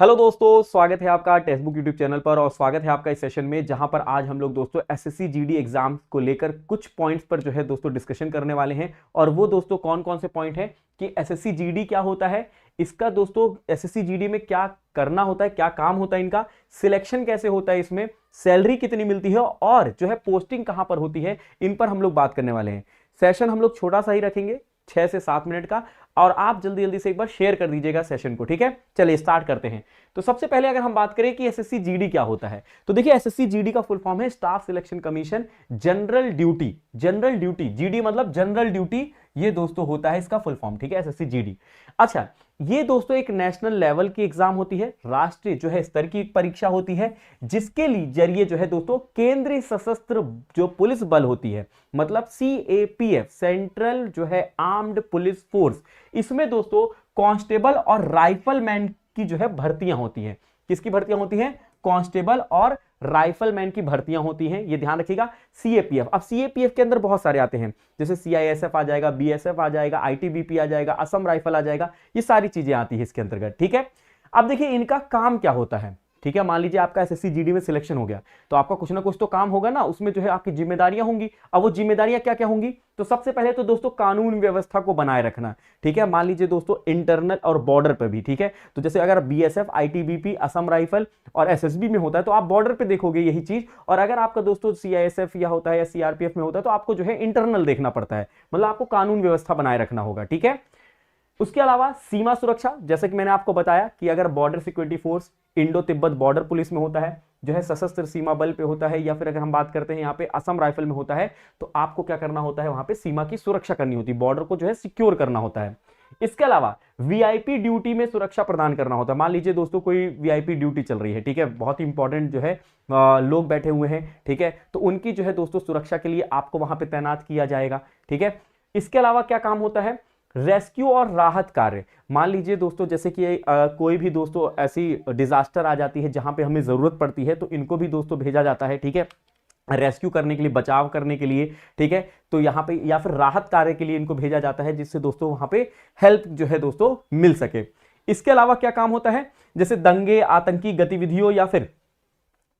Hello दोस्तों, स्वागत है आपका टेक्स्ट बुक यूट्यूब चैनल पर और स्वागत है आपका इस सेशन में जहां पर आज हम लोग दोस्तों एसएससी जीडी एग्जाम को लेकर कुछ पॉइंट्स पर जो है दोस्तों डिस्कशन करने वाले हैं। और वो दोस्तों कौन कौन से पॉइंट हैं कि एसएससी जीडी क्या होता है, इसका दोस्तों एसएससी जीडी में क्या करना होता है, क्या काम होता है, इनका सिलेक्शन कैसे होता है, इसमें सैलरी कितनी मिलती है और जो है पोस्टिंग कहां पर होती है, इन पर हम लोग बात करने वाले हैं। सेशन हम लोग छोटा सा ही रखेंगे, 6 से 7 मिनट का, और आप जल्दी जल्दी से एक बार शेयर कर दीजिएगा सेशन को। ठीक है, चलिए स्टार्ट करते हैं। तो सबसे पहले अगर हम बात करें कि एसएससी जीडी क्या होता है, तो देखिए एसएससी जीडी का फुल फॉर्म है staff selection commission general duty. General duty, GD मतलब जनरल ड्यूटी, ये दोस्तों होता है इसका फुल फॉर्म। ठीक है, एसएससी जीडी। अच्छा, ये दोस्तों एक नेशनल लेवल की एग्जाम होती है, राष्ट्रीय जो है स्तर की परीक्षा होती है, जिसके लिए जरिए जो है दोस्तों केंद्रीय सशस्त्र जो पुलिस बल होती है, मतलब सीएपीएफ, सेंट्रल जो है आर्म्ड पुलिस फोर्स, इसमें दोस्तों कांस्टेबल और राइफलमैन की जो है भर्तियां होती हैं। किसकी भर्तियां होती हैं? कांस्टेबल और राइफलमैन की भर्तियां होती हैं, ये ध्यान रखिएगा। सीएपीएफ, अब सीएपीएफ के अंदर बहुत सारे आते हैं, जैसे सीआईएसएफ आ जाएगा, बीएसएफ आ जाएगा, आईटीबीपी आ जाएगा, असम राइफल आ जाएगा, ये सारी चीजें आती है इसके अंतर्गत। ठीक है, अब देखिए इनका काम क्या होता है। ठीक है, मान लीजिए आपका एसएससी जीडी में सिलेक्शन हो गया, तो आपका कुछ ना कुछ तो काम होगा ना, उसमें जो है आपकी जिम्मेदारियां होंगी। अब वो जिम्मेदारियां क्या क्या होंगी? तो सबसे पहले तो दोस्तों कानून व्यवस्था को बनाए रखना। ठीक है, मान लीजिए दोस्तों इंटरनल और बॉर्डर पे भी। ठीक है, तो जैसे अगर बीएसएफ, आईटीबीपी, असम राइफल और एसएसबी में होता है तो आप बॉर्डर पे देखोगे यही चीज, और अगर आपका दोस्तों सीआईएसएफ या होता है या सीआरपीएफ में होता है तो आपको जो है इंटरनल देखना पड़ता है, मतलब आपको कानून व्यवस्था बनाए रखना होगा। ठीक है, उसके अलावा सीमा सुरक्षा, जैसे कि मैंने आपको बताया कि अगर border security force Indo Tibet border police में होता है, जो है सशस्त्र सीमा बल पे होता है, या फिर अगर हम बात करते हैं यहाँ पे असम राइफल में होता है, तो आपको क्या करना होता है, वहां पे सीमा की सुरक्षा करनी होती है, बॉर्डर को जो है सिक्योर करना होता है। इसके अलावा वीआईपी ड्यूटी में सुरक्षा प्रदान करना होता है। मान लीजिए दोस्तों कोई वीआईपी ड्यूटी चल रही है, ठीक है, बहुत इंपॉर्टेंट जो है लोग बैठे हुए हैं, ठीक है, तो उनकी जो है दोस्तों सुरक्षा के लिए आपको वहां पे तैनात किया जाएगा। ठीक है, इसके अलावा क्या काम होता है? रेस्क्यू और राहत कार्य। मान लीजिए दोस्तों जैसे कि कोई भी दोस्तों ऐसी डिजास्टर आ जाती है जहां पे हमें जरूरत पड़ती है, तो इनको भी दोस्तों भेजा जाता है। ठीक है, रेस्क्यू करने के लिए, बचाव करने के लिए। ठीक है, तो यहां पे या फिर राहत कार्य के लिए इनको भेजा जाता है, जिससे दोस्तों वहां पे हेल्प जो है दोस्तों मिल सके। इसके अलावा क्या काम होता है? जैसे दंगे, आतंकी गतिविधियों या फिर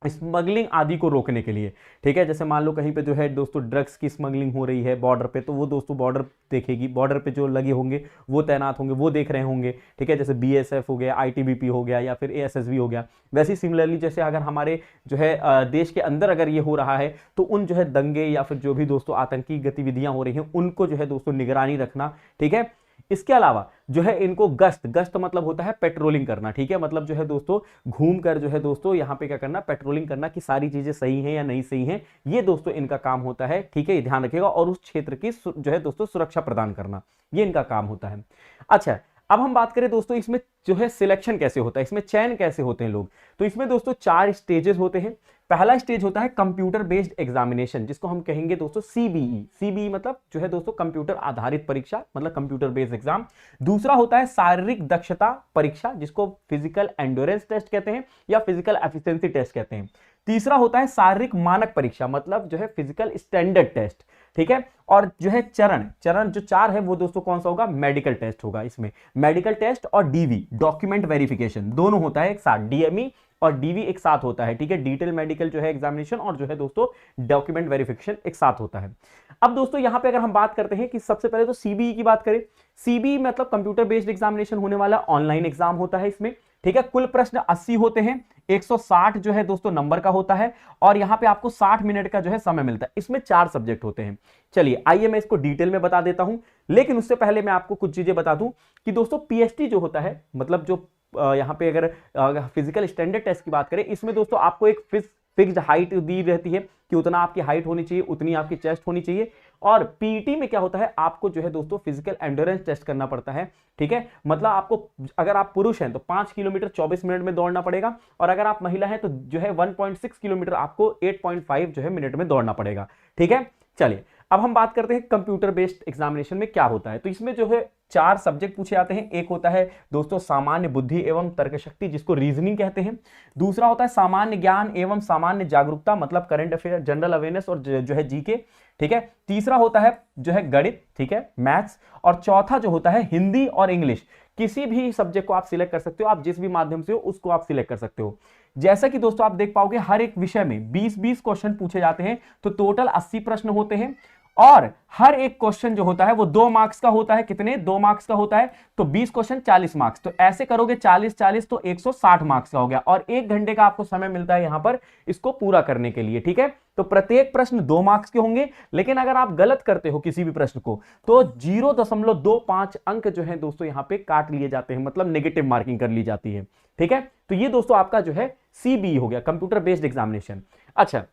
स्मगलिंग आदि को रोकने के लिए। ठीक है, जैसे मान लो कहीं पे जो है दोस्तों ड्रग्स की स्मगलिंग हो रही है बॉर्डर पे, तो वो दोस्तों बॉर्डर देखेगी, बॉर्डर पे जो लगे होंगे वो तैनात होंगे, वो देख रहे होंगे। ठीक है, जैसे बीएसएफ हो गया, आईटीबीपी हो गया, या फिर एएसएसबी हो गया। वैसे ही सिमिलरली जैसे अगर हमारे जो है देश के अंदर अगर ये हो रहा है, तो उन जो है दंगे या फिर जो भी दोस्तों आतंकी गतिविधियां हो रही हैं उनको जो है दोस्तों निगरानी रखना। ठीक है, इसके अलावा जो है इनको गश्त, गश्त मतलब होता है पेट्रोलिंग करना। ठीक है, मतलब जो है दोस्तों घूम कर जो है दोस्तों यहाँ पे क्या करना, पेट्रोलिंग करना कि सारी चीजें सही हैं या नहीं सही हैं, ये दोस्तों इनका काम होता है। ठीक है, ये ध्यान रखिएगा, और उस क्षेत्र की जो है दोस्तों सुरक्षा प्रदान करना, ये इनका काम होता है। अच्छा, अब हम बात करें दोस्तों इसमें जो है सिलेक्शन कैसे होता है, इसमें चयन कैसे होते हैं लोग, तो इसमें दोस्तों 4 स्टेजेस होते हैं। पहला स्टेज होता है कंप्यूटर बेस्ड एग्जामिनेशन, जिसको हम कहेंगे दोस्तों सीबीई। सीबीई मतलब जो है दोस्तों कंप्यूटर आधारित परीक्षा, मतलब कंप्यूटर बेस्ड एग्जाम। दूसरा होता है शारीरिक दक्षता परीक्षा, जिसको फिजिकल एंड्योरेंस टेस्ट कहते हैं या फिजिकल एफिशिएंसी टेस्ट कहते हैं। तीसरा होता है शारीरिक मानक परीक्षा, मतलब जो है फिजिकल स्टैंडर्ड टेस्ट। ठीक है, और जो है चरण चरण जो 4 है वो दोस्तों कौन सा होगा? मेडिकल टेस्ट होगा। इसमें मेडिकल टेस्ट और डीवी, डॉक्यूमेंट वेरिफिकेशन, दोनों होता है एक साथ, डीएमई और डीवी एक साथ होता है। ठीक है, डिटेल मेडिकल जो है एग्जामिनेशन और जो है दोस्तों डॉक्यूमेंट वेरिफिकेशन एक साथ होता है। अब दोस्तों यहां पे अगर हम बात करते हैं कि सबसे पहले तो सीबीई की बात करें, सीबीई मतलब कंप्यूटर बेस्ड एग्जामिनेशन होने वाला ऑनलाइन एग्जाम होता है इसमें। ठीक है, कुल प्रश्न 80 होते हैं, 160 जो है दोस्तों नंबर का होता है, और यहां पे आपको 60 मिनट का जो है समय मिलता है। इसमें 4 सब्जेक्ट होते हैं। चलिए आइए मैं इसको डिटेल में बता देता हूं, लेकिन उससे पहले मैं आपको कुछ चीजें बता दूं कि दोस्तों पीएसटी जो होता है, मतलब जो यहां पे अगर फिजिकल स्टैंडर्ड टेस्ट की बात करें, इसमें दोस्तों आपको एक फिक्स्ड हाइट दी रहती है कि उतना आपकी हाइट होनी चाहिए, उतनी आपकी चेस्ट होनी चाहिए। और पीटी में क्या होता है, आपको जो है दोस्तों फिजिकल एंड्योरेंस टेस्ट करना पड़ता है। ठीक है, मतलब आपको अगर आप पुरुष हैं तो 5 किलोमीटर 24 मिनट में दौड़ना पड़ेगा, और अगर आप महिला हैं तो जो है 1.6 किलोमीटर आपको 8.5 जो है मिनट में दौड़ना पड़ेगा। ठीक है, चलिए अब हम बात करते हैं कंप्यूटर बेस्ड एग्जामिनेशन में क्या होता है। तो इसमें जो है 4 सब्जेक्ट पूछे जाते हैं। एक होता है दोस्तों सामान्य बुद्धि एवं तर्क शक्ति, जिसको रीजनिंग कहते हैं। दूसरा होता है सामान्य ज्ञान एवं सामान्य जागरूकता, मतलब करंट अफेयर, जनरल अवेयरनेस और जो है जीके। ठीक है, तीसरा होता है जो है गणित, ठीक है, मैथ्स। और चौथा जो होता है हिंदी और इंग्लिश, किसी भी सब्जेक्ट को आप सिलेक्ट कर सकते हो, आप जिस भी माध्यम से हो उसको आप सिलेक्ट कर सकते हो। जैसा कि दोस्तों आप देख पाओगे हर एक विषय में 20-20 क्वेश्चन पूछे जाते हैं, तो टोटल 80 प्रश्न होते हैं और हर एक क्वेश्चन जो होता है वो 2 मार्क्स का होता है। कितने? 2 मार्क्स का होता है। तो 20 क्वेश्चन 40 मार्क्स, तो ऐसे करोगे 40-40 तो 160 मार्क्स का हो गया और 1 घंटे का आपको समय मिलता है यहां पर इसको पूरा करने के लिए। ठीक है, तो प्रत्येक प्रश्न 2 मार्क्स के होंगे, लेकिन अगर आप गलत करते हो किसी भी प्रश्न को तो 0.25 अंक जो है दोस्तों यहां पे काट लिए जाते हैं, मतलब नेगेटिव मार्किंग कर ली जाती है। ठीक है, तो ये दोस्तों आपका जो है सीबीई हो गया, कंप्यूटर बेस्ड एग्जामिनेशन। अच्छा,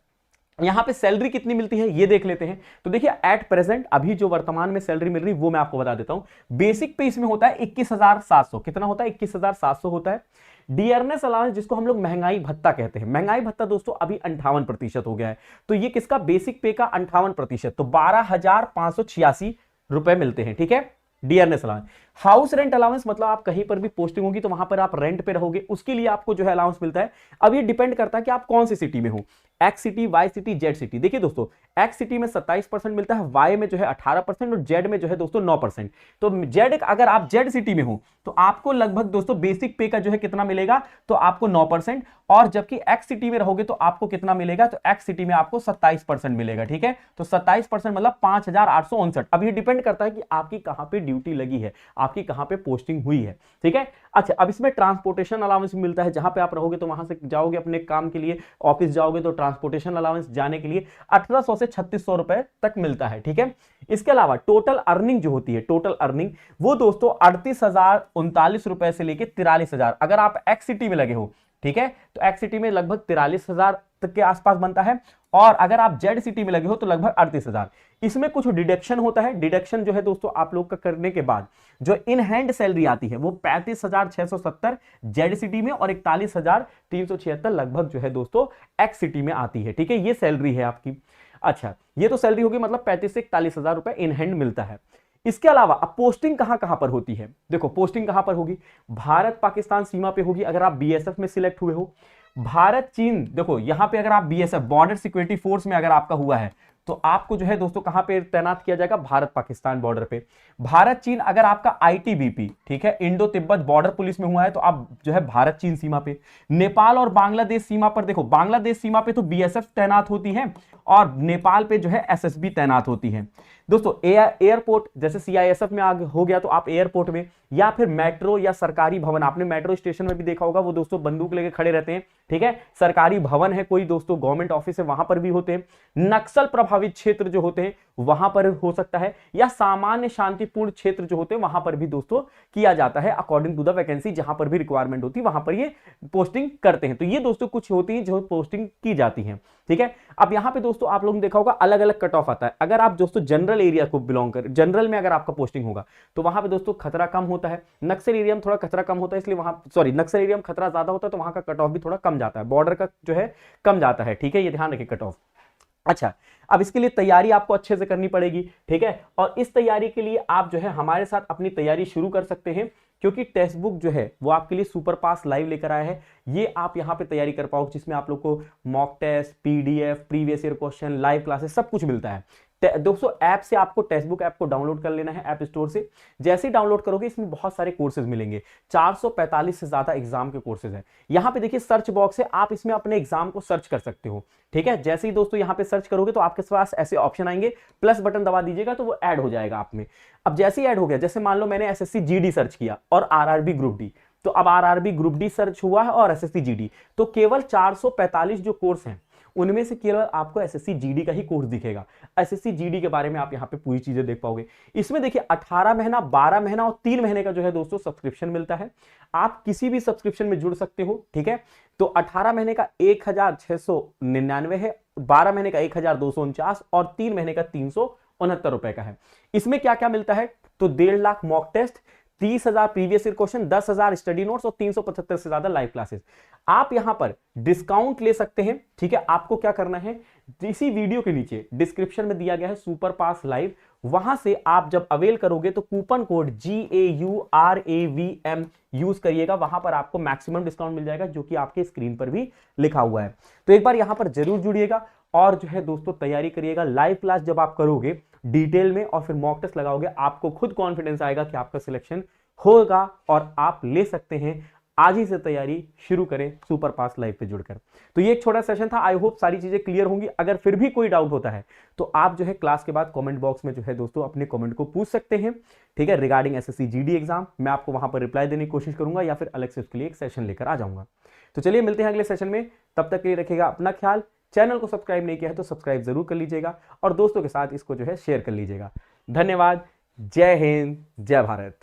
यहां पे सैलरी कितनी मिलती है ये देख लेते हैं। तो देखिए एट प्रेजेंट अभी जो वर्तमान में सैलरी मिल रही है वो मैं आपको बता देता हूं। बेसिक पे इसमें होता है 21,700। कितना होता है? 21,700 होता है। डियरनेस अलाउंस जिसको हम लोग महंगाई भत्ता कहते हैं, महंगाई भत्ता दोस्तों अभी 58% हो गया है। तो ये किसका? बेसिक पे का 58%, तो 12,586 रुपए मिलते हैं। ठीक है, dearness allowance. House rent allowance मतलब आप कहीं पर भी पोस्टिंग होगी तो वहां पर आप रेंट पे रहोगे, उसके लिए आपको जो है अलाउंस मिलता है। अब ये डिपेंड करता है कि आप कौन सी सिटी में हो, X city, Y city, Z city. देखिए दोस्तों एक्स सिटी में 27% मिलता है, वाई में जो है 18% और जेड में जो है दोस्तों 9%। तो जेड, अगर आप जेड सिटी में हो तो आपको लगभग दोस्तों बेसिक पे का जो है कितना मिलेगा? तो आपको 9%, और जबकि एक्स सिटी में रहोगे तो आपको कितना मिलेगा? तो एक्स सिटी में आपको 27% मिलेगा। ठीक है, तो 27% मतलब 5,859। अब ये डिपेंड करता है कि आपकी कहां पे ड्यूटी लगी है, आपकी कहां पे पोस्टिंग हुई है। ठीक है, अच्छा अब इसमें ट्रांसपोर्टेशन अलाउंस मिलता है, जहां पे आप रहोगे तो वहां से जाओगे अपने काम के लिए, ऑफिस जाओगे तो ट्रांसपोर्टेशन अलाउंस जाने के लिए 1800 से 3600 रुपए तक मिलता है। ठीक है, इसके अलावा टोटल अर्निंग जो होती है, टोटल अर्निंग वो दोस्तों 38,039 रुपए से लेके 43,000, अगर आप एक्स सिटी में लगे हो, ठीक है, तो एक्स सिटी में लगभग 43,000 तक के आसपास बनता है, और अगर आप जेड सिटी में लगे हो तो लगभग 38,000। इसमें कुछ डिडक्शन होता है। डिडक्शन जो है दोस्तों आप लोग का करने के बाद जो इन हैंड सैलरी आती है वो 35,670 जेड सिटी में और 41,376 लगभग जो है दोस्तों एक्स सिटी में आती है। ठीक है, ये सैलरी है आपकी। अच्छा, ये तो सैलरी होगी, मतलब 35 से 41,000 रुपए इन हैंड मिलता है। इसके अलावा अब पोस्टिंग कहां कहां पर होती है? देखो पोस्टिंग कहां पर होगी? भारत पाकिस्तान सीमा पे होगी, अगर आप बीएसएफ में सिलेक्ट हुए हो। भारत चीन, देखो यहां पे अगर आप बीएसएफ, बॉर्डर सिक्योरिटी फोर्स में अगर आपका हुआ है तो आपको जो है दोस्तों कहां पे तैनात किया जाएगा? भारत पाकिस्तान बॉर्डर पे। भारत चीन अगर आपका आईटीबीपी, ठीक है, इंडो तिब्बत बॉर्डर पुलिस में हुआ है तो आप जो है भारत चीन सीमा पे। नेपाल और बांग्लादेश सीमा पर, देखो बांग्लादेश सीमा पे तो बीएसएफ तैनात होती है और नेपाल पे जो है एसएसबी तैनात होती है। दोस्तों एयरपोर्ट जैसे सीआईएसएफ में आगे हो गया तो आप एयरपोर्ट में, या फिर मेट्रो या सरकारी भवन, आपने मेट्रो स्टेशन में भी देखा होगा वो दोस्तों बंदूक लेके खड़े रहते हैं। ठीक है, सरकारी भवन है कोई दोस्तों, गवर्नमेंट ऑफिस है, वहां पर भी होते हैं। नक्सल प्रभावित क्षेत्र जो होते हैं वहां पर हो सकता है, या सामान्य शांतिपूर्ण क्षेत्र जो होते हैं वहां पर भी दोस्तों किया जाता है, अकॉर्डिंग टू द वैकेंसी, जहां पर भी रिक्वायरमेंट होती है वहां पर ये पोस्टिंग करते हैं। तो ये दोस्तों कुछ होती है जो पोस्टिंग की जाती है। ठीक है, अब यहां पे दोस्तों आप लोगों ने देखा होगा अलग अलग कट ऑफ आता है। अगर आप दोस्तों जनरल एरिया को बिलोंग कर, जनरल में अगर आपका पोस्टिंग होगा तो वहां पे दोस्तों खतरा कम होता है। नक्सल एरिया में थोड़ा खतरा कम होता है, इसलिए वहां, सॉरी, नक्सल एरिया में खतरा ज्यादा होता है तो वहां का कट ऑफ भी थोड़ा कम जाता है, बॉर्डर का जो है कम जाता है। ठीक है, ये ध्यान रखिए कट ऑफ। अच्छा, अब इसके लिए तैयारी आपको अच्छे से करनी पड़ेगी। ठीक है, और इस तैयारी के लिए आप जो है हमारे साथ अपनी तैयारी शुरू कर सकते हैं, क्योंकि टेक्स्ट बुक जो है वो आपके लिए सुपर पास लाइव लेकर आया है। ये आप यहां पे तैयारी कर पाओगे, जिसमें आप लोग को mock test, PDF, previous year question, live classes सब कुछ मिलता है। दोस्तों ऐप से आपको टेक्स्ट बुक ऐप को डाउनलोड कर लेना है ऐप स्टोर से। जैसे ही डाउनलोड करोगे इसमें बहुत सारे कोर्सेज मिलेंगे, 445 से ज्यादा एग्जाम के कोर्सेज हैं। यहां पे देखिए सर्च बॉक्स है, आप इसमें अपने एग्जाम को सर्च कर सकते हो। ठीक है, जैसे ही दोस्तों यहां पे सर्च करोगे तो आपके पास ऐसे ऑप्शन आएंगे, प्लस बटन दबा दीजिएगा तो वो ऐड हो जाएगा आप में। अब जैसे ही ऐड हो गया, जैसे मान लो मैंने एसएससी जीडी सर्च किया और आरआरबी ग्रुप डी, तो अब आरआरबी ग्रुप डी सर्च हुआ है और एसएससी जीडी, तो केवल 445 जो कोर्स हैं उनमें से केवल आपको एसएससी जीडी का ही कोर्स दिखेगा। एसएससी जीडी के बारे में आप यहां पे पूरी चीजें देख पाओगे। इसमें देखिए 18 महीना, 12 महीना और 3 महीने का जो है दोस्तों सब्सक्रिप्शन मिलता है। आप किसी भी सब्सक्रिप्शन में जुड़ सकते हो। ठीक है, तो 18 महीने का 1,699 है, 12 महीने का 1,249 और 3 महीने का 369 रुपए का है। इसमें क्या क्या मिलता है? तो 1.5 lakh mock test, 30,000 previous year question, 10,000 study notes और 375 से ज्यादा लाइव क्लासेस। आप यहां पर डिस्काउंट ले सकते हैं। ठीक है, आपको क्या करना है, इसी वीडियो के नीचे डिस्क्रिप्शन में दिया गया है सुपर पास लाइव, वहां से आप जब अवेल करोगे तो कूपन कोड GAURAVM यूज करिएगा, वहां पर आपको मैक्सिमम डिस्काउंट मिल जाएगा, जो कि आपके स्क्रीन पर भी लिखा हुआ है। तो एक बार यहां पर जरूर जुड़िएगा और जो है दोस्तों तैयारी करिएगा। लाइव क्लास जब आप करोगे डिटेल में और फिर मॉक टेस्ट लगाओगे, आपको खुद कॉन्फिडेंस आएगा कि आपका सिलेक्शन होगा और आप ले सकते हैं। आज ही से तैयारी शुरू करें सुपर फास्ट लाइव पे जुड़कर। तो ये एक छोटा सेशन था, आई होप सारी चीजें क्लियर होंगी। अगर फिर भी कोई डाउट होता है तो आप जो है क्लास के बाद कमेंट बॉक्स में जो है दोस्तों अपने कमेंट को पूछ सकते हैं, ठीक है, रिगार्डिंग एसएससी जीडी एग्जाम। मैं आपको वहां पर रिप्लाई देने की कोशिश करूंगा या फिर अलग से उसके लिए एक सेशन लेकर आ जाऊंगा। तो चलिए मिलते हैं अगले सेशन में, तब तक के लिए रखिएगा अपना ख्याल। चैनल को सब्सक्राइब नहीं किया है तो सब्सक्राइब जरूर कर लीजिएगा और दोस्तों के साथ इसको जो है शेयर कर लीजिएगा। धन्यवाद। जय हिंद, जय भारत।